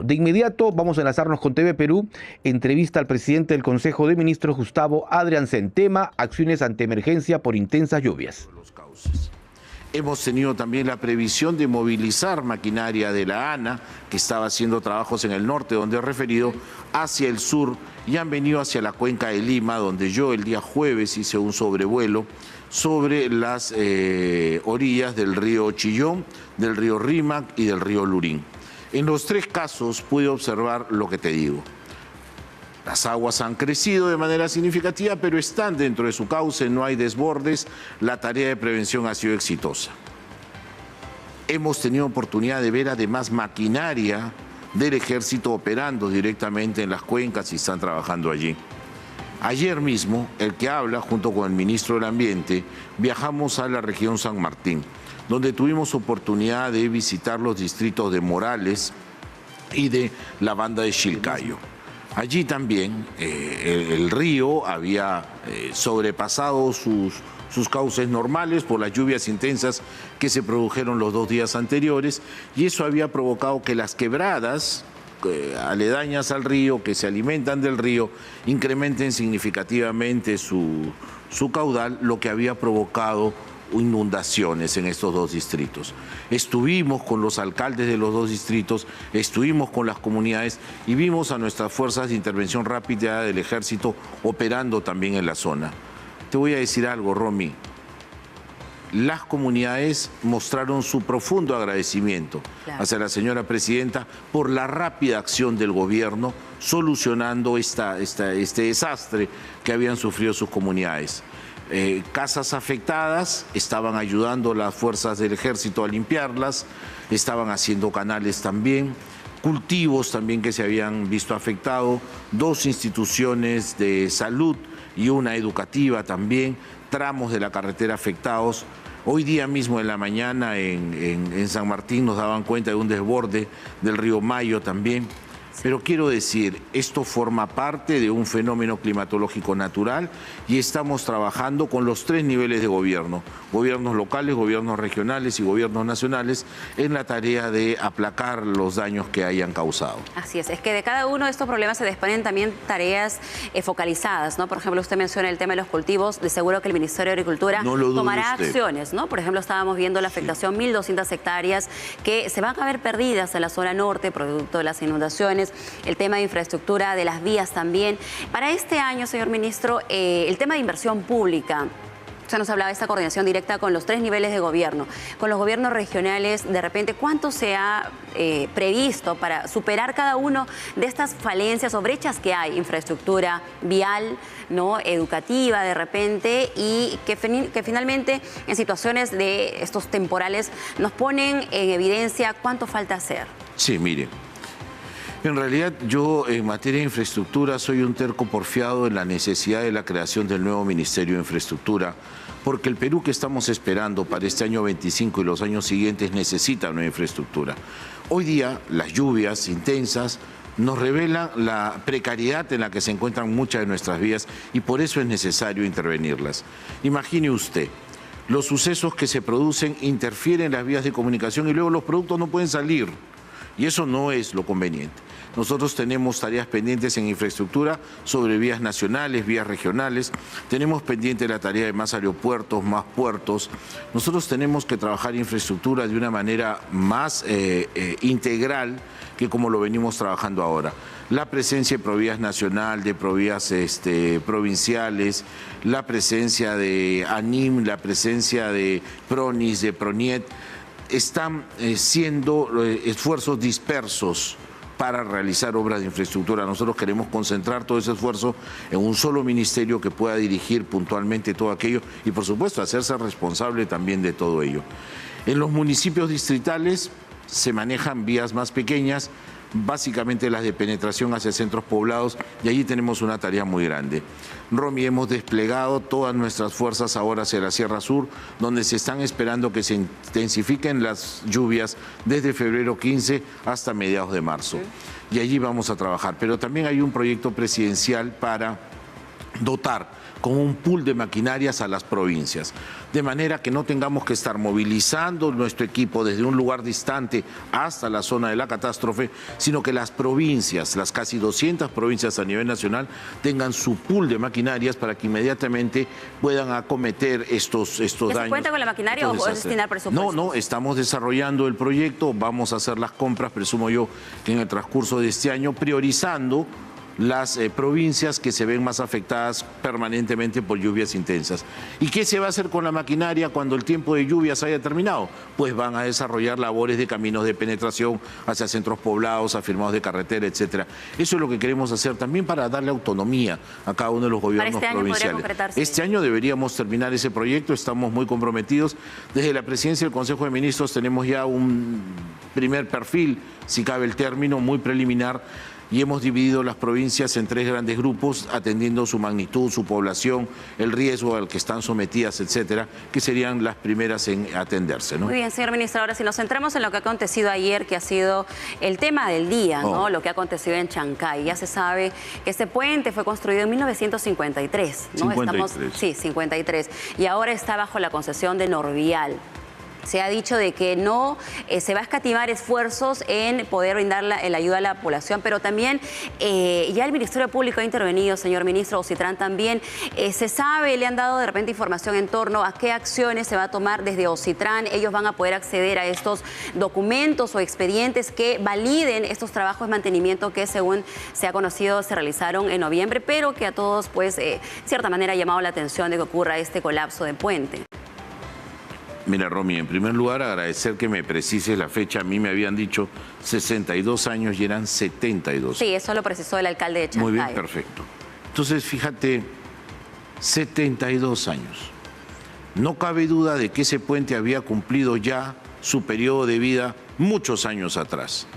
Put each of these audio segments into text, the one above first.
De inmediato vamos a enlazarnos con TV Perú. Entrevista al presidente del Consejo de Ministros, Gustavo Adrianzen. Tema: acciones ante emergencia por intensas lluvias. Hemos tenido también la previsión de movilizar maquinaria de la ANA, que estaba haciendo trabajos en el norte, donde he referido, hacia el sur, y han venido hacia la cuenca de Lima, donde yo el día jueves hice un sobrevuelo sobre las orillas del río Chillón, del río Rímac y del río Lurín. En los tres casos pude observar lo que te digo. Las aguas han crecido de manera significativa, pero están dentro de su cauce, no hay desbordes. La tarea de prevención ha sido exitosa. Hemos tenido oportunidad de ver además maquinaria del ejército operando directamente en las cuencas y están trabajando allí. Ayer mismo, el que habla, junto con el ministro del Ambiente, viajamos a la región San Martín, donde tuvimos oportunidad de visitar los distritos de Morales y de la banda de Chilcayo. Allí también el río había sobrepasado sus cauces normales por las lluvias intensas que se produjeron los 2 días anteriores, y eso había provocado que las quebradas aledañas al río, que se alimentan del río, incrementen significativamente su caudal, lo que había provocado inundaciones en estos 2 distritos. Estuvimos con los alcaldes de los 2 distritos, estuvimos con las comunidades y vimos a nuestras fuerzas de intervención rápida del ejército operando también en la zona. Te voy a decir algo, Romy. Las comunidades mostraron su profundo agradecimiento hacia la señora presidenta por la rápida acción del gobierno solucionando este desastre que habían sufrido sus comunidades. Casas afectadas, estaban ayudando las fuerzas del ejército a limpiarlas, estaban haciendo canales también, cultivos también que se habían visto afectados, 2 instituciones de salud y una educativa también, tramos de la carretera afectados. Hoy día mismo en la mañana en San Martín nos daban cuenta de un desborde del río Mayo también. Pero quiero decir, esto forma parte de un fenómeno climatológico natural y estamos trabajando con los 3 niveles de gobierno, gobiernos locales, gobiernos regionales y gobiernos nacionales, en la tarea de aplacar los daños que hayan causado. Así es que de cada uno de estos problemas se desprenden también tareas focalizadas, ¿no? Por ejemplo, usted menciona el tema de los cultivos, de seguro que el Ministerio de Agricultura tomará acciones, ¿no? Por ejemplo, estábamos viendo la afectación, 1.200 hectáreas que se van a ver perdidas en la zona norte, producto de las inundaciones. El tema de infraestructura, de las vías también. Para este año, señor ministro, el tema de inversión pública, usted nos hablaba de esta coordinación directa con los 3 niveles de gobierno, con los gobiernos regionales, de repente, ¿cuánto se ha previsto para superar cada uno de estas falencias o brechas que hay? Infraestructura vial, ¿no? Educativa de repente, y que finalmente en situaciones de estos temporales nos ponen en evidencia cuánto falta hacer. Sí, mire. En realidad yo en materia de infraestructura soy un terco porfiado en la necesidad de la creación del nuevo Ministerio de Infraestructura, porque el Perú que estamos esperando para este año 25 y los años siguientes necesita nueva infraestructura. Hoy día las lluvias intensas nos revelan la precariedad en la que se encuentran muchas de nuestras vías y por eso es necesario intervenirlas. Imagine usted, los sucesos que se producen interfieren en las vías de comunicación y luego los productos no pueden salir. Y eso no es lo conveniente. Nosotros tenemos tareas pendientes en infraestructura sobre vías nacionales, vías regionales. Tenemos pendiente la tarea de más aeropuertos, más puertos. Nosotros tenemos que trabajar infraestructura de una manera más integral que como lo venimos trabajando ahora. La presencia de Provías Nacional, de Provías provinciales, la presencia de ANIM, la presencia de PRONIS, de PRONIET, están siendo esfuerzos dispersos para realizar obras de infraestructura. Nosotros queremos concentrar todo ese esfuerzo en un solo ministerio que pueda dirigir puntualmente todo aquello y, por supuesto, hacerse responsable también de todo ello. En los municipios distritales se manejan vías más pequeñas, básicamente las de penetración hacia centros poblados, y allí tenemos una tarea muy grande. Romy, hemos desplegado todas nuestras fuerzas ahora hacia la Sierra Sur, donde se están esperando que se intensifiquen las lluvias desde febrero 15 hasta mediados de marzo. Y allí vamos a trabajar. Pero también hay un proyecto presidencial para dotar con un pool de maquinarias a las provincias, de manera que no tengamos que estar movilizando nuestro equipo desde un lugar distante hasta la zona de la catástrofe, sino que las provincias, las casi 200 provincias a nivel nacional, tengan su pool de maquinarias para que inmediatamente puedan acometer estos daños. ¿Se cuenta con la maquinaria o es destinar presupuesto? No, estamos desarrollando el proyecto, vamos a hacer las compras, presumo yo, que en el transcurso de este año, priorizando las provincias que se ven más afectadas permanentemente por lluvias intensas. ¿Y qué se va a hacer con la maquinaria cuando el tiempo de lluvias haya terminado? Pues van a desarrollar labores de caminos de penetración hacia centros poblados, afirmados de carretera, etcétera. Eso es lo que queremos hacer también para darle autonomía a cada uno de los gobiernos provinciales. Este año deberíamos terminar ese proyecto, estamos muy comprometidos. Desde la presidencia del Consejo de Ministros tenemos ya un primer perfil, si cabe el término, muy preliminar, y hemos dividido las provincias en 3 grandes grupos, atendiendo su magnitud, su población, el riesgo al que están sometidas, etcétera, que serían las primeras en atenderse, ¿no? Muy bien, señor ministro. Ahora, si nos centramos en lo que ha acontecido ayer, que ha sido el tema del día, ¿no? Lo que ha acontecido en Chancay. Ya se sabe que este puente fue construido en 1953, ¿no? 53. Sí, 53. Y ahora está bajo la concesión de Norvial. Se ha dicho de que no se va a escatimar esfuerzos en poder brindar la ayuda a la población, pero también ya el Ministerio Público ha intervenido, señor ministro. Ocitran también. Se sabe, le han dado de repente información en torno a qué acciones se va a tomar desde Ocitran. Ellos van a poder acceder a estos documentos o expedientes que validen estos trabajos de mantenimiento que, según se ha conocido, se realizaron en noviembre, pero que a todos, pues, de cierta manera ha llamado la atención de que ocurra este colapso de puente. Mira, Romy, en primer lugar agradecer que me precises la fecha. A mí me habían dicho 62 años y eran 72. Sí, eso lo precisó el alcalde de Chancay. Muy bien, perfecto. Entonces, fíjate, 72 años. No cabe duda de que ese puente había cumplido ya su periodo de vida muchos años atrás.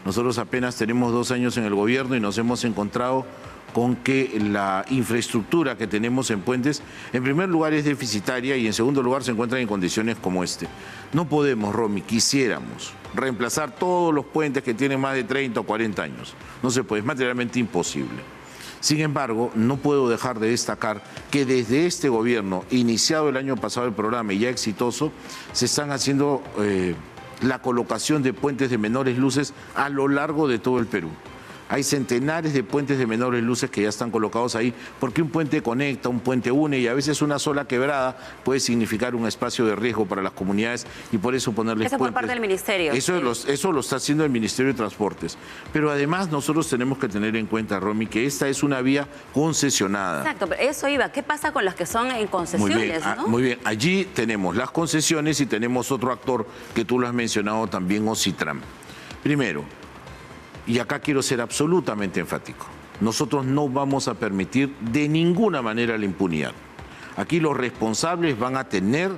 Nosotros apenas tenemos 2 años en el gobierno y nos hemos encontrado con que la infraestructura que tenemos en puentes, en primer lugar es deficitaria y en segundo lugar se encuentra en condiciones como este. No podemos, Romy, quisiéramos reemplazar todos los puentes que tienen más de 30 o 40 años. No se puede, es materialmente imposible. Sin embargo, no puedo dejar de destacar que desde este gobierno, iniciado el año pasado el programa y ya exitoso, se están haciendo la colocación de puentes de menores luces a lo largo de todo el Perú. Hay centenares de puentes de menores luces que ya están colocados ahí, porque un puente conecta, un puente une, y a veces una sola quebrada puede significar un espacio de riesgo para las comunidades, y por eso ponerles puentes. Eso por parte del Ministerio. Eso lo está haciendo el Ministerio de Transportes. Pero además nosotros tenemos que tener en cuenta, Romy, que esta es una vía concesionada. Exacto, pero eso iba. ¿Qué pasa con las que son en concesiones? Muy bien, ¿no? Muy bien. Allí tenemos las concesiones y tenemos otro actor que tú lo has mencionado también, Ocitran. Primero, y acá quiero ser absolutamente enfático, nosotros no vamos a permitir de ninguna manera la impunidad. Aquí los responsables van a tener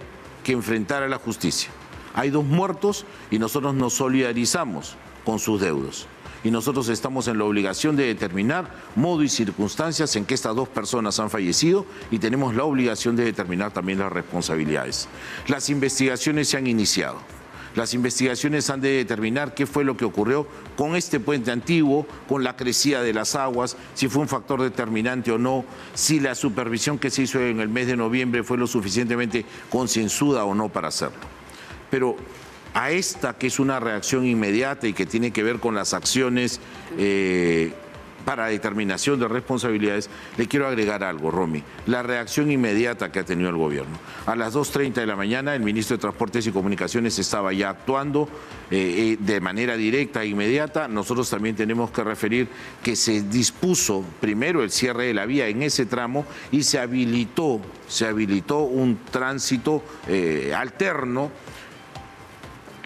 que enfrentar a la justicia. Hay 2 muertos y nosotros nos solidarizamos con sus deudos. Y nosotros estamos en la obligación de determinar modo y circunstancias en que estas 2 personas han fallecido y tenemos la obligación de determinar también las responsabilidades. Las investigaciones se han iniciado. Las investigaciones han de determinar qué fue lo que ocurrió con este puente antiguo, con la crecida de las aguas, si fue un factor determinante o no, si la supervisión que se hizo en el mes de noviembre fue lo suficientemente concienzuda o no para hacerlo. Pero a esta, que es una reacción inmediata y que tiene que ver con las acciones para determinación de responsabilidades, le quiero agregar algo, Romy. La reacción inmediata que ha tenido el gobierno. A las 2:30 de la mañana, el ministro de Transportes y Comunicaciones estaba ya actuando de manera directa e inmediata. Nosotros también tenemos que referir que se dispuso primero el cierre de la vía en ese tramo y se habilitó un tránsito alterno.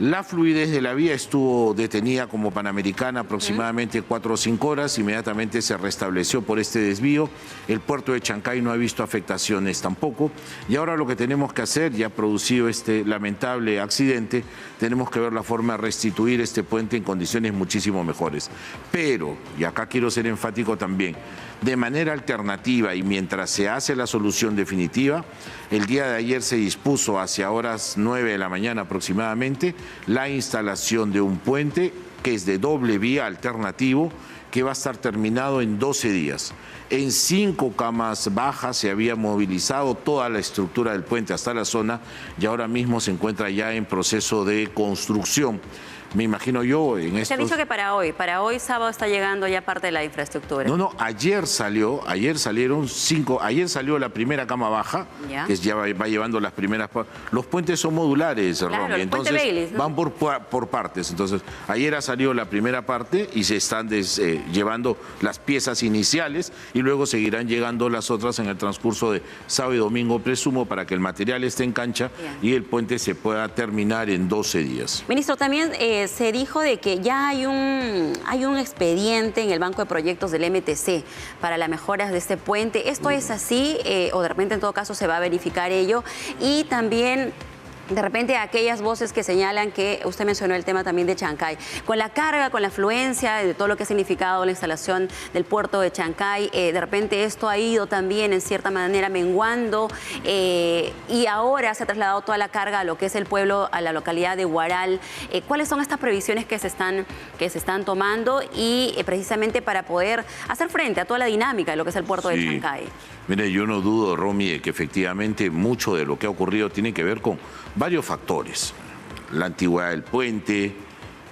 La fluidez de la vía estuvo detenida como Panamericana aproximadamente 4 o 5 horas, inmediatamente se restableció por este desvío. El puerto de Chancay no ha visto afectaciones tampoco. Y ahora lo que tenemos que hacer, ya producido este lamentable accidente, tenemos que ver la forma de restituir este puente en condiciones muchísimo mejores. Pero, y acá quiero ser enfático también, de manera alternativa y mientras se hace la solución definitiva, el día de ayer se dispuso hacia horas 9 de la mañana aproximadamente la instalación de un puente que es de doble vía alternativo, que va a estar terminado en 12 días. En 5 camas bajas se había movilizado toda la estructura del puente hasta la zona y ahora mismo se encuentra ya en proceso de construcción. Me imagino yo en estos... Se ha dicho que para hoy sábado está llegando ya parte de la infraestructura. No, ayer salió la primera cama baja, ¿ya? Que ya va llevando las primeras... Los puentes son modulares, claro, Romy, entonces Baylis, ¿no? Van por partes. Entonces, ayer ha salido la primera parte y se están llevando las piezas iniciales y luego seguirán llegando las otras en el transcurso de sábado y domingo, presumo, para que el material esté en cancha. Bien. Y el puente se pueda terminar en 12 días. Ministro, también... se dijo de que ya hay un expediente en el Banco de Proyectos del MTC para las mejoras de este puente. ¿Esto es así o de repente en todo caso se va a verificar ello? Y también... de repente aquellas voces que señalan que, usted mencionó el tema también de Chancay, con la carga, con la afluencia de todo lo que ha significado la instalación del puerto de Chancay, de repente esto ha ido también en cierta manera menguando y ahora se ha trasladado toda la carga a lo que es el pueblo, a la localidad de Huaral. ¿Cuáles son estas previsiones que se están tomando y precisamente para poder hacer frente a toda la dinámica de lo que es el puerto de Chancay? Mire, yo no dudo, Romy, de que efectivamente mucho de lo que ha ocurrido tiene que ver con varios factores. La antigüedad del puente,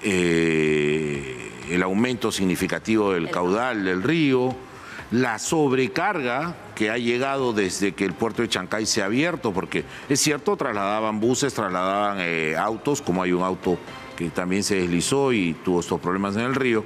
el aumento significativo del caudal del río, la sobrecarga que ha llegado desde que el puerto de Chancay se ha abierto, porque es cierto, trasladaban buses, trasladaban autos, como hay un auto que también se deslizó y tuvo estos problemas en el río.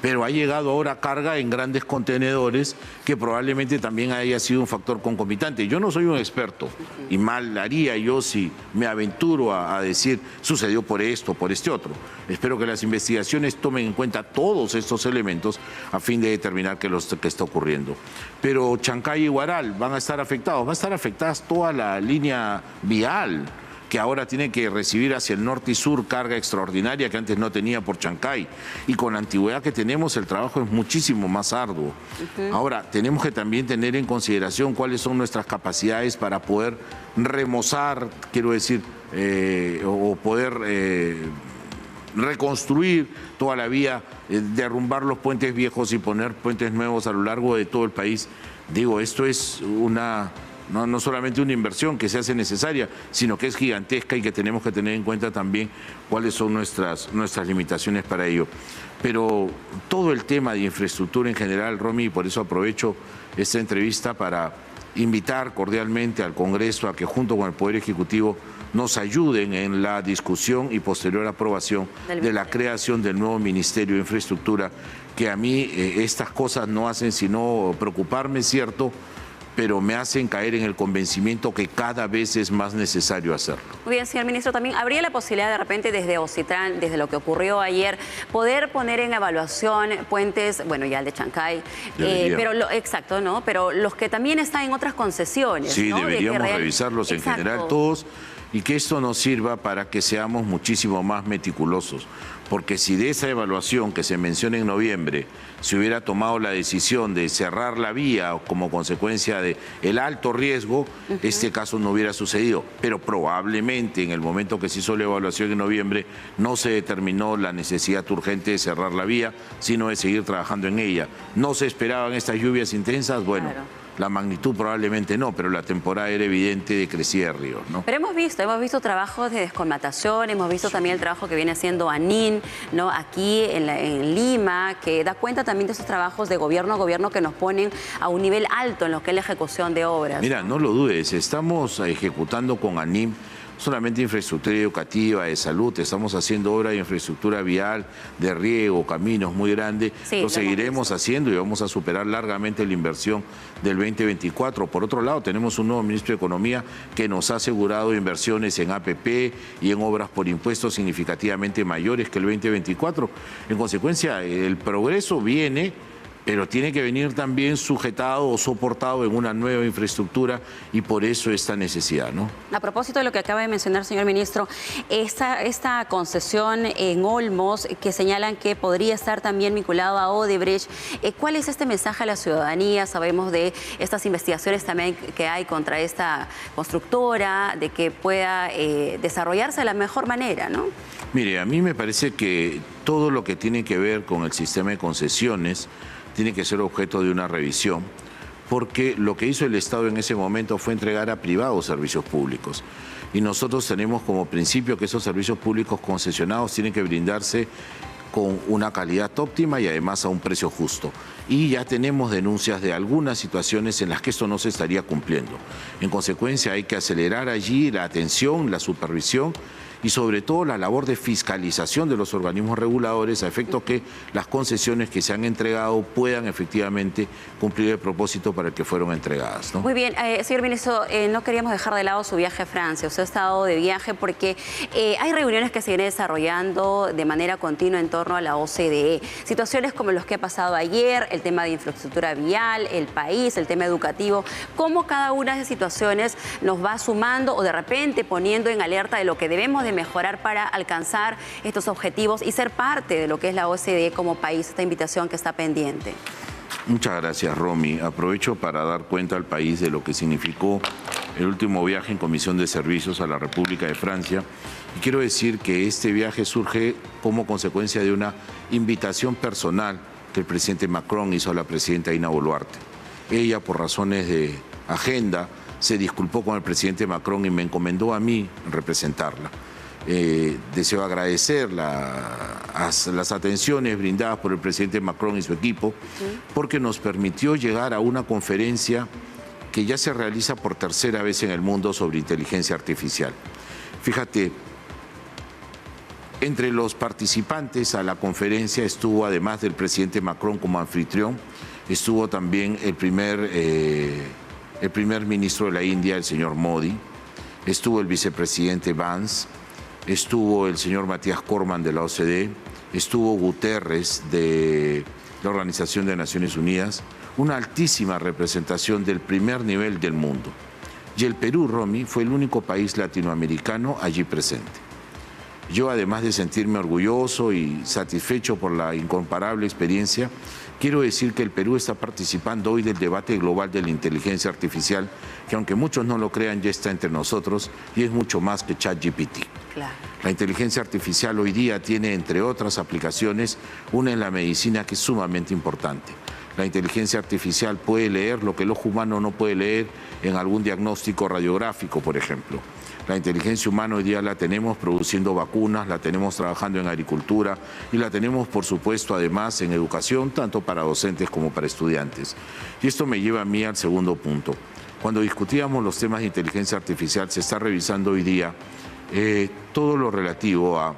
Pero ha llegado ahora carga en grandes contenedores que probablemente también haya sido un factor concomitante. Yo no soy un experto y mal haría yo si me aventuro a decir sucedió por esto, por este otro. Espero que las investigaciones tomen en cuenta todos estos elementos a fin de determinar qué está ocurriendo. Pero Chancay y Huaral van a estar afectados, va a estar afectadas toda la línea vial, que ahora tiene que recibir hacia el norte y sur carga extraordinaria que antes no tenía por Chancay. Y con la antigüedad que tenemos, el trabajo es muchísimo más arduo. Ahora, tenemos que también tener en consideración cuáles son nuestras capacidades para poder remozar, quiero decir, o poder reconstruir toda la vía, derrumbar los puentes viejos y poner puentes nuevos a lo largo de todo el país. Digo, esto es no solamente una inversión que se hace necesaria, sino que es gigantesca y que tenemos que tener en cuenta también cuáles son nuestras limitaciones para ello. Pero todo el tema de infraestructura en general, Romy, y por eso aprovecho esta entrevista para invitar cordialmente al Congreso a que junto con el Poder Ejecutivo nos ayuden en la discusión y posterior aprobación de la creación del nuevo Ministerio de Infraestructura, que a mí estas cosas no hacen sino preocuparme, cierto, pero me hacen caer en el convencimiento que cada vez es más necesario hacerlo. Muy bien, señor ministro, también habría la posibilidad de repente desde Ocitran, desde lo que ocurrió ayer, poder poner en evaluación puentes, bueno, ya el de Chancay, pero exacto, ¿no? Pero los que también están en otras concesiones, sí, ¿no? Deberíamos revisarlos en general todos y que esto nos sirva para que seamos muchísimo más meticulosos. Porque si de esa evaluación que se menciona en noviembre se hubiera tomado la decisión de cerrar la vía como consecuencia del alto riesgo, este caso no hubiera sucedido. Pero probablemente en el momento que se hizo la evaluación en noviembre no se determinó la necesidad urgente de cerrar la vía, sino de seguir trabajando en ella. ¿No se esperaban estas lluvias intensas? Bueno, claro. La magnitud probablemente no, pero la temporada era evidente de crecida de ríos, ¿no? Pero hemos visto trabajos de descolmatación, hemos visto también el trabajo que viene haciendo ANIN, ¿no? Aquí en Lima, que da cuenta también de esos trabajos de gobierno a gobierno que nos ponen a un nivel alto en lo que es la ejecución de obras. Mira, no lo dudes, estamos ejecutando con ANIN solamente infraestructura educativa, de salud, estamos haciendo obra de infraestructura vial, de riego, caminos muy grandes, sí, lo seguiremos haciendo y vamos a superar largamente la inversión del 2024. Por otro lado, tenemos un nuevo ministro de Economía que nos ha asegurado inversiones en APP y en obras por impuestos significativamente mayores que el 2024. En consecuencia, el progreso viene, pero tiene que venir también sujetado o soportado en una nueva infraestructura y por eso esta necesidad, ¿no? A propósito de lo que acaba de mencionar, señor ministro, esta concesión en Olmos que señalan que podría estar también vinculado a Odebrecht, ¿cuál es este mensaje a la ciudadanía? Sabemos de estas investigaciones también que hay contra esta constructora, de que pueda desarrollarse de la mejor manera, ¿no? Mire, a mí me parece que todo lo que tiene que ver con el sistema de concesiones tiene que ser objeto de una revisión, porque lo que hizo el Estado en ese momento fue entregar a privados servicios públicos. Y nosotros tenemos como principio que esos servicios públicos concesionados tienen que brindarse con una calidad óptima y además a un precio justo. Y ya tenemos denuncias de algunas situaciones en las que esto no se estaría cumpliendo. En consecuencia, hay que acelerar allí la atención, la supervisión y sobre todo la labor de fiscalización de los organismos reguladores a efecto que las concesiones que se han entregado puedan efectivamente cumplir el propósito para el que fueron entregadas, ¿no? Muy bien, señor ministro, no queríamos dejar de lado su viaje a Francia. Usted ha estado de viaje porque hay reuniones que se vienen desarrollando de manera continua en torno a la OCDE. Situaciones como los que ha pasado ayer, el tema de infraestructura vial, el país, el tema educativo. ¿Cómo cada una de esas situaciones nos va sumando o de repente poniendo en alerta de lo que debemos de mejorar para alcanzar estos objetivos y ser parte de lo que es la OCDE como país, esta invitación que está pendiente? Muchas gracias, Romy. Aprovecho para dar cuenta al país de lo que significó el último viaje en Comisión de Servicios a la República de Francia. Y quiero decir que este viaje surge como consecuencia de una invitación personal que el presidente Macron hizo a la presidenta Dina Boluarte. Ella, por razones de agenda, se disculpó con el presidente Macron y me encomendó a mí representarla. Deseo agradecer las atenciones brindadas por el presidente Macron y su equipo, porque nos permitió llegar a una conferencia que ya se realiza por tercera vez en el mundo sobre inteligencia artificial. Fíjate, entre los participantes a la conferencia estuvo, además del presidente Macron como anfitrión, estuvo también el primer ministro de la India, el señor Modi, estuvo el vicepresidente Vance, estuvo el señor Matías Cormann de la OCDE, estuvo Guterres de la Organización de Naciones Unidas, una altísima representación del primer nivel del mundo. Y el Perú, Romy, fue el único país latinoamericano allí presente. Yo, además de sentirme orgulloso y satisfecho por la incomparable experiencia, quiero decir que el Perú está participando hoy del debate global de la inteligencia artificial, que aunque muchos no lo crean, ya está entre nosotros y es mucho más que ChatGPT. Claro. La inteligencia artificial hoy día tiene, entre otras aplicaciones, una en la medicina que es sumamente importante. La inteligencia artificial puede leer lo que el ojo humano no puede leer en algún diagnóstico radiográfico, por ejemplo. La inteligencia humana hoy día la tenemos produciendo vacunas, la tenemos trabajando en agricultura y la tenemos, por supuesto, además en educación, tanto para docentes como para estudiantes. Y esto me lleva a mí al segundo punto. Cuando discutíamos los temas de inteligencia artificial, se está revisando hoy día todo lo relativo a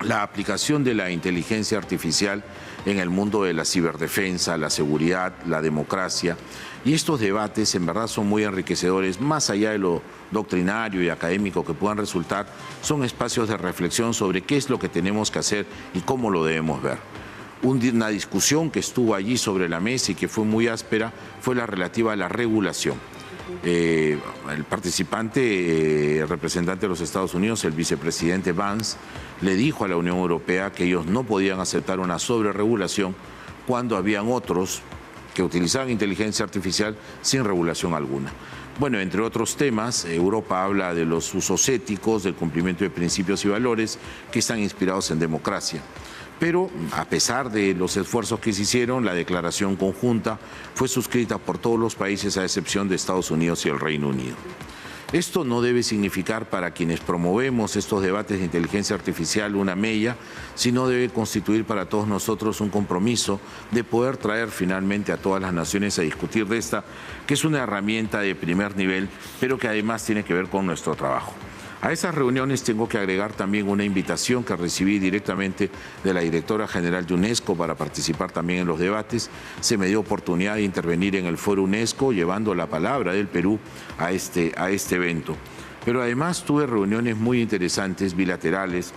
la aplicación de la inteligencia artificial en el mundo de la ciberdefensa, la seguridad, la democracia. Y estos debates en verdad son muy enriquecedores, más allá de lo doctrinario y académico que puedan resultar, son espacios de reflexión sobre qué es lo que tenemos que hacer y cómo lo debemos ver. Una discusión que estuvo allí sobre la mesa y que fue muy áspera fue la relativa a la regulación. El participante, el representante de los Estados Unidos, el vicepresidente Vance, le dijo a la Unión Europea que ellos no podían aceptar una sobreregulación cuando habían otros que utilizaban inteligencia artificial sin regulación alguna. Bueno, entre otros temas, Europa habla de los usos éticos, del cumplimiento de principios y valores que están inspirados en democracia. Pero, a pesar de los esfuerzos que se hicieron, la declaración conjunta fue suscrita por todos los países a excepción de Estados Unidos y el Reino Unido. Esto no debe significar para quienes promovemos estos debates de inteligencia artificial una mella, sino debe constituir para todos nosotros un compromiso de poder traer finalmente a todas las naciones a discutir de esta, que es una herramienta de primer nivel, pero que además tiene que ver con nuestro trabajo. A esas reuniones tengo que agregar también una invitación que recibí directamente de la directora general de UNESCO para participar también en los debates. Se me dio oportunidad de intervenir en el Foro UNESCO llevando la palabra del Perú a este evento. Pero además tuve reuniones muy interesantes, bilaterales,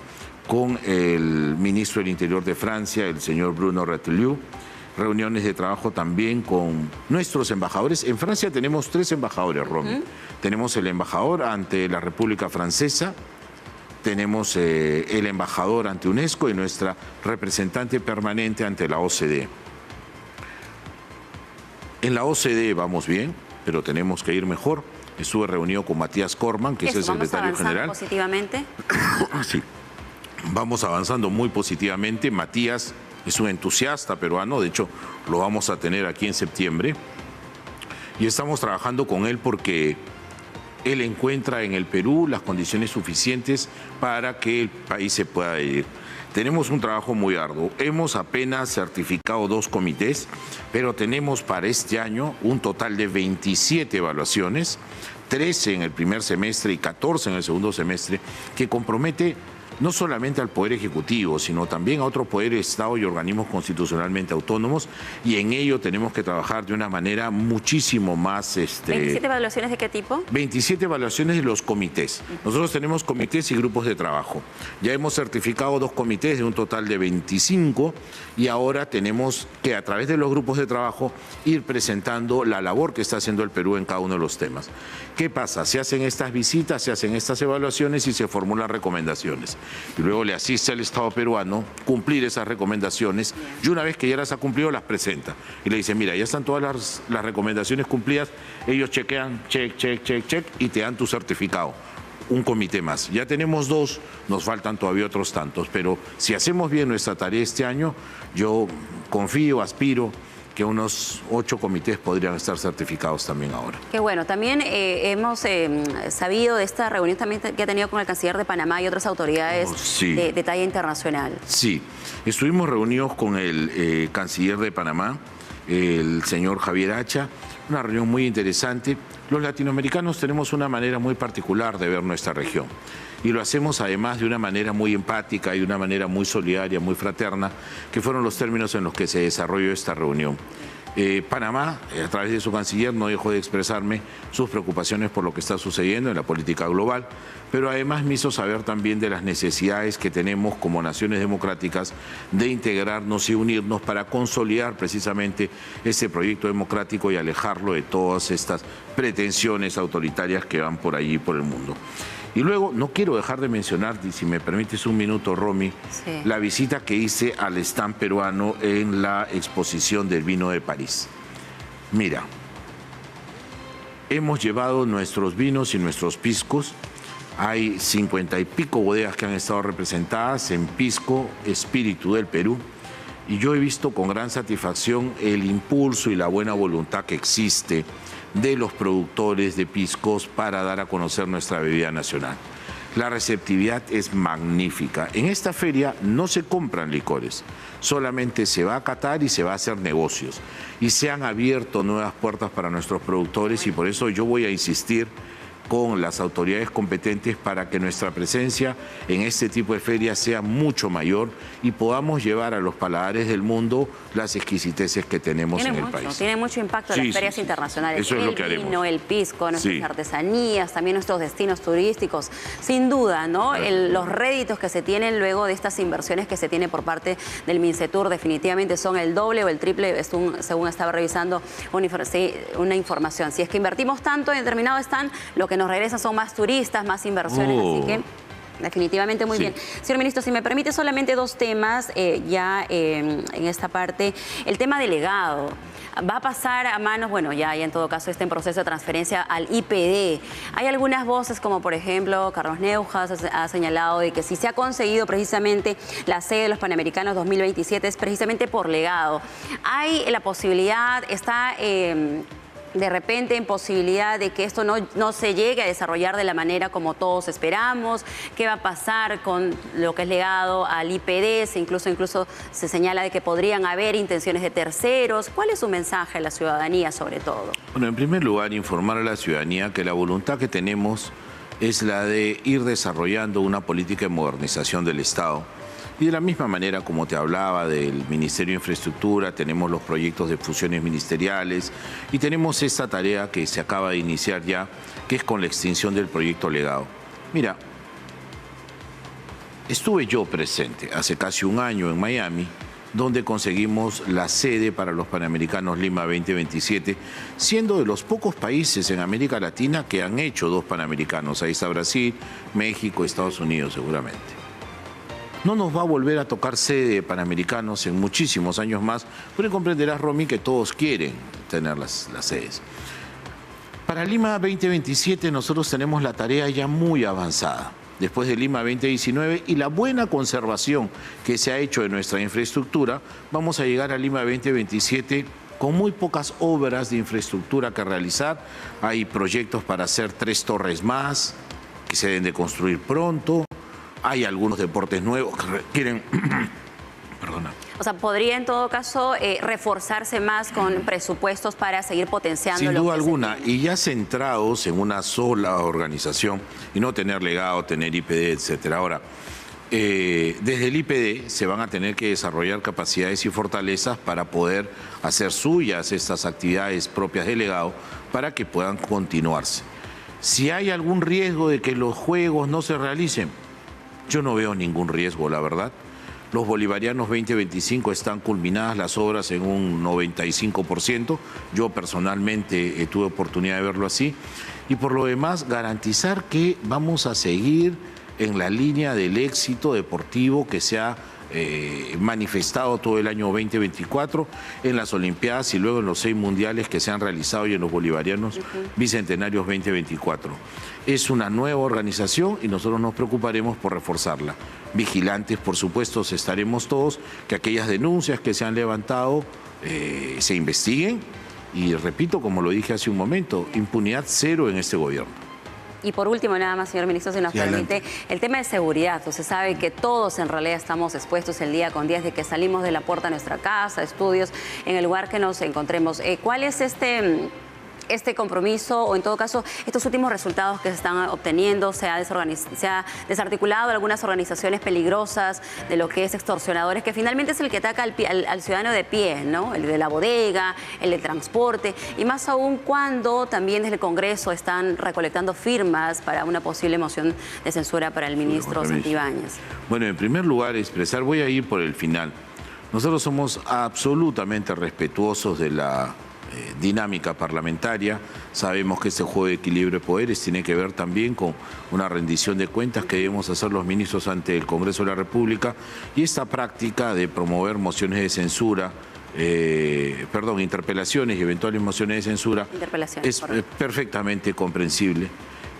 con el ministro del Interior de Francia, el señor Bruno Retailleau, reuniones de trabajo también con nuestros embajadores. En Francia tenemos 3 embajadores, Romy. Tenemos el embajador ante la República Francesa, tenemos el embajador ante UNESCO y nuestra representante permanente ante la OCDE. En la OCDE vamos bien, pero tenemos que ir mejor. Estuve reunido con Matías Cormann, que es el secretario general. ¿Positivamente? Sí. vamos avanzando muy positivamente. Matías es un entusiasta peruano, de hecho lo vamos a tener aquí en septiembre. Y estamos trabajando con él porque él encuentra en el Perú las condiciones suficientes para que el país se pueda ir. Tenemos un trabajo muy arduo. Hemos apenas certificado 2 comités, pero tenemos para este año un total de 27 evaluaciones, 13 en el primer semestre y 14 en el segundo semestre, que compromete no solamente al Poder Ejecutivo, sino también a otros poderes de Estado y organismos constitucionalmente autónomos, y en ello tenemos que trabajar de una manera muchísimo más... ¿27 evaluaciones de qué tipo? 27 evaluaciones de los comités. Nosotros tenemos comités y grupos de trabajo. Ya hemos certificado 2 comités de un total de 25 y ahora tenemos que, a través de los grupos de trabajo, ir presentando la labor que está haciendo el Perú en cada uno de los temas. ¿Qué pasa? Se hacen estas visitas, se hacen estas evaluaciones y se formulan recomendaciones. Y luego le asiste al Estado peruano cumplir esas recomendaciones, y una vez que ya las ha cumplido las presenta y le dice: mira, ya están todas las recomendaciones cumplidas. Ellos chequean, check y te dan tu certificado. Un comité más. Ya tenemos 2, nos faltan todavía otros tantos, pero si hacemos bien nuestra tarea este año, yo confío, aspiro que unos 8 comités podrían estar certificados también ahora. Qué bueno. También hemos sabido de esta reunión también que ha tenido con el canciller de Panamá y otras autoridades de talla internacional. Sí, estuvimos reunidos con el canciller de Panamá, el señor Javier Hacha, una reunión muy interesante. Los latinoamericanos tenemos una manera muy particular de ver nuestra región. Y lo hacemos además de una manera muy empática y de una manera muy solidaria, muy fraterna, que fueron los términos en los que se desarrolló esta reunión. Panamá, a través de su canciller, no dejó de expresarme sus preocupaciones por lo que está sucediendo en la política global, pero además me hizo saber también de las necesidades que tenemos como naciones democráticas de integrarnos y unirnos para consolidar precisamente ese proyecto democrático y alejarlo de todas estas pretensiones autoritarias que van por allí por el mundo. Y luego, no quiero dejar de mencionar, si me permites un minuto, Romy, la visita que hice al stand peruano en la exposición del vino de París. Mira, hemos llevado nuestros vinos y nuestros piscos. Hay 50 y pico bodegas que han estado representadas en pisco, espíritu del Perú. Y yo he visto con gran satisfacción el impulso y la buena voluntad que existe de los productores de piscos para dar a conocer nuestra bebida nacional. La receptividad es magnífica. En esta feria no se compran licores, solamente se va a catar y se va a hacer negocios. Y se han abierto nuevas puertas para nuestros productores, y por eso yo voy a insistir con las autoridades competentes para que nuestra presencia en este tipo de ferias sea mucho mayor y podamos llevar a los paladares del mundo las exquisiteces que tenemos en el país. Tiene mucho impacto las ferias internacionales. Eso es lo que haremos. El vino, el pisco, nuestras artesanías, también nuestros destinos turísticos. Sin duda, ¿no? Los réditos que se tienen luego de estas inversiones que se tiene por parte del Mincetur definitivamente son el doble o el triple, según estaba revisando una información. Si es que invertimos tanto en determinado stand, lo que nos regresa son más turistas, más inversiones, así que definitivamente muy bien. Señor ministro, si me permite solamente 2 temas ya en esta parte. El tema del legado. Va a pasar a manos, bueno, ya en todo caso está en proceso de transferencia al IPD. Hay algunas voces, como por ejemplo Carlos Neuhaus ha señalado de que si se ha conseguido precisamente la sede de los Panamericanos 2027 es precisamente por legado. Hay la posibilidad, está de repente en posibilidad de que esto no se llegue a desarrollar de la manera como todos esperamos. ¿Qué va a pasar con lo que es legado al IPD? Incluso se señala de que podrían haber intenciones de terceros. ¿Cuál es su mensaje a la ciudadanía sobre todo? Bueno, en primer lugar, informar a la ciudadanía que la voluntad que tenemos es la de ir desarrollando una política de modernización del Estado. Y de la misma manera, como te hablaba del Ministerio de Infraestructura, tenemos los proyectos de fusiones ministeriales y tenemos esta tarea que se acaba de iniciar ya, que es con la extinción del proyecto legado. Mira, estuve yo presente hace casi un año en Miami, donde conseguimos la sede para los Panamericanos Lima 2027, siendo de los pocos países en América Latina que han hecho 2 Panamericanos. Ahí está Brasil, México, Estados Unidos seguramente. No nos va a volver a tocar sede de Panamericanos en muchísimos años más, pero comprenderás, Romy, que todos quieren tener las sedes. Para Lima 2027 nosotros tenemos la tarea ya muy avanzada. después de Lima 2019 y la buena conservación que se ha hecho de nuestra infraestructura, vamos a llegar a Lima 2027 con muy pocas obras de infraestructura que realizar. Hay proyectos para hacer 3 torres más, que se deben de construir pronto. Hay algunos deportes nuevos que requieren... Perdona. O sea, ¿podría en todo caso reforzarse más con presupuestos para seguir potenciando? Sin duda alguna, y ya centrados en una sola organización y no tener legado, tener IPD, etcétera. Ahora, desde el IPD se van a tener que desarrollar capacidades y fortalezas para poder hacer suyas estas actividades propias del legado para que puedan continuarse. Si hay algún riesgo de que los juegos no se realicen, yo no veo ningún riesgo, la verdad. Los bolivarianos 2025 están culminadas las obras en un 95%. Yo personalmente tuve oportunidad de verlo así. Y por lo demás, garantizar que vamos a seguir en la línea del éxito deportivo que se ha manifestado todo el año 2024 en las Olimpiadas y luego en los 6 mundiales que se han realizado y en los bolivarianos bicentenarios 2024. Es una nueva organización y nosotros nos preocuparemos por reforzarla. Vigilantes, por supuesto, estaremos todos, que aquellas denuncias que se han levantado se investiguen y, repito, como lo dije hace un momento, impunidad cero en este gobierno. Y por último, nada más, señor ministro, si nos permite, el tema de seguridad. Usted sabe que todos en realidad estamos expuestos el día con día desde que salimos de la puerta de nuestra casa, estudios, en el lugar que nos encontremos. ¿Cuál es este compromiso o en todo caso estos últimos resultados que se están obteniendo? Se ha desarticulado algunas organizaciones peligrosas de lo que es extorsionadores, que finalmente es el que ataca al ciudadano de pie, ¿no? El de la bodega, el del transporte, y más aún cuando también desde el Congreso están recolectando firmas para una posible moción de censura para el ministro Santibáñez. Bueno, en primer lugar, expresar, voy a ir por el final. Nosotros somos absolutamente respetuosos de la dinámica parlamentaria. Sabemos que este juego de equilibrio de poderes tiene que ver también con una rendición de cuentas que debemos hacer los ministros ante el Congreso de la República, y esta práctica de promover mociones de censura, interpelaciones y eventuales mociones de censura es perfectamente comprensible.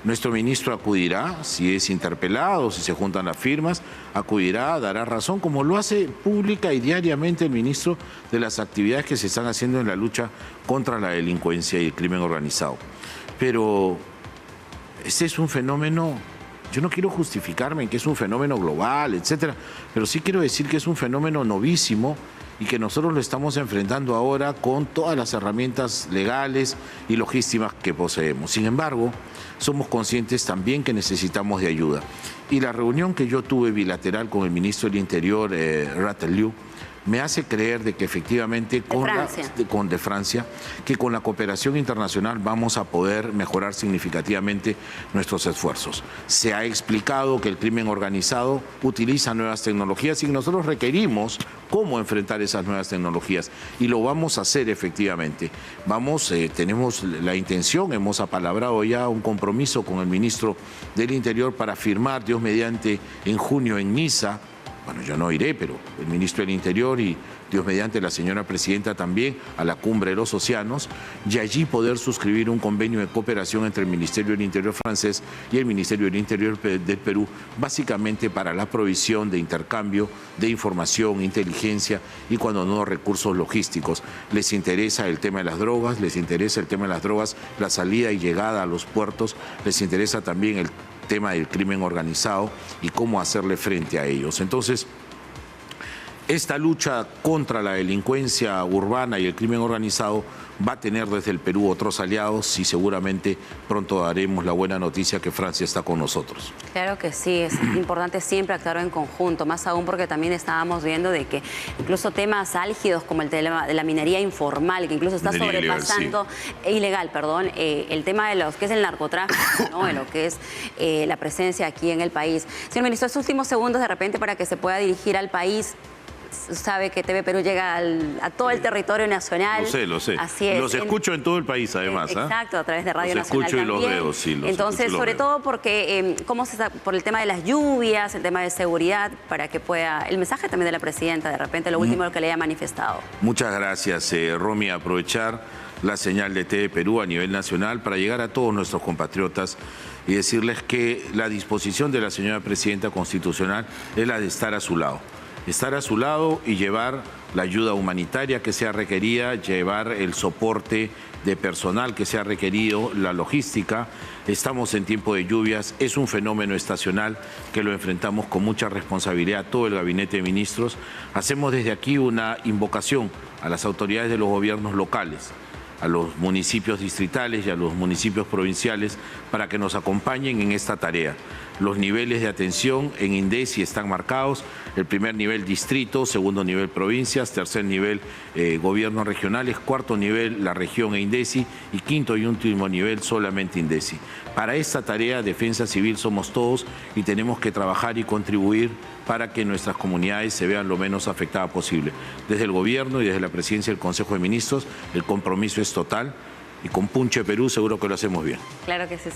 Nuestro ministro acudirá, si es interpelado, si se juntan las firmas, acudirá, dará razón, como lo hace pública y diariamente el ministro, de las actividades que se están haciendo en la lucha contra la delincuencia y el crimen organizado. Pero este es un fenómeno, yo no quiero justificarme en que es un fenómeno global, etcétera, pero sí quiero decir que es un fenómeno novísimo y que nosotros lo estamos enfrentando ahora con todas las herramientas legales y logísticas que poseemos. Sin embargo, somos conscientes también que necesitamos de ayuda. Y la reunión que yo tuve bilateral con el ministro del Interior, Ratelieu, me hace creer de que efectivamente de Francia, que con la cooperación internacional vamos a poder mejorar significativamente nuestros esfuerzos. Se ha explicado que el crimen organizado utiliza nuevas tecnologías y nosotros requerimos cómo enfrentar esas nuevas tecnologías y lo vamos a hacer efectivamente. Tenemos la intención, hemos apalabrado ya un compromiso con el ministro del Interior para firmar, Dios mediante, en junio en Niza. Bueno, yo no iré, pero el ministro del Interior y Dios mediante la señora presidenta también a la Cumbre de los Océanos, y allí poder suscribir un convenio de cooperación entre el Ministerio del Interior francés y el Ministerio del Interior del Perú, básicamente para la provisión de intercambio de información, inteligencia y cuando no recursos logísticos. Les interesa el tema de las drogas, les interesa el tema de las drogas, la salida y llegada a los puertos, les interesa también el tema del crimen organizado y cómo hacerle frente a ellos. Entonces, esta lucha contra la delincuencia urbana y el crimen organizado va a tener desde el Perú otros aliados y seguramente pronto daremos la buena noticia que Francia está con nosotros. Claro que sí, es importante siempre actuar en conjunto, más aún porque también estábamos viendo de que incluso temas álgidos como el tema de la minería informal, que incluso está sobrepasando, ilegal, el tema de lo que es el narcotráfico, ¿no? De lo que es la presencia aquí en el país. Señor ministro, estos últimos segundos de repente para que se pueda dirigir al país. sabe que TV Perú llega a todo el territorio nacional. Lo sé. Así es. Los escucho en todo el país, además. Exacto, a través de Radio los Nacional escucho también. Y los veo, sí. Entonces, sobre todo porque, por el tema de las lluvias, el tema de seguridad, para que pueda... El mensaje también de la presidenta, de repente, lo último que le haya manifestado. Muchas gracias, Romy. Aprovechar la señal de TV Perú a nivel nacional para llegar a todos nuestros compatriotas y decirles que la disposición de la señora presidenta constitucional es la de estar a su lado. Estar a su lado y llevar la ayuda humanitaria que sea requerida, llevar el soporte de personal que sea requerido, la logística. Estamos en tiempo de lluvias, es un fenómeno estacional que lo enfrentamos con mucha responsabilidad todo el Gabinete de Ministros. Hacemos desde aquí una invocación a las autoridades de los gobiernos locales, a los municipios distritales y a los municipios provinciales para que nos acompañen en esta tarea. Los niveles de atención en INDECI están marcados, el primer nivel distrito, segundo nivel provincias, tercer nivel gobiernos regionales, cuarto nivel la región e INDECI y quinto y último nivel solamente INDECI. Para esta tarea, Defensa Civil somos todos y tenemos que trabajar y contribuir para que nuestras comunidades se vean lo menos afectadas posible. Desde el gobierno y desde la presidencia del Consejo de Ministros, el compromiso es total y con Punche Perú seguro que lo hacemos bien. Claro que sí.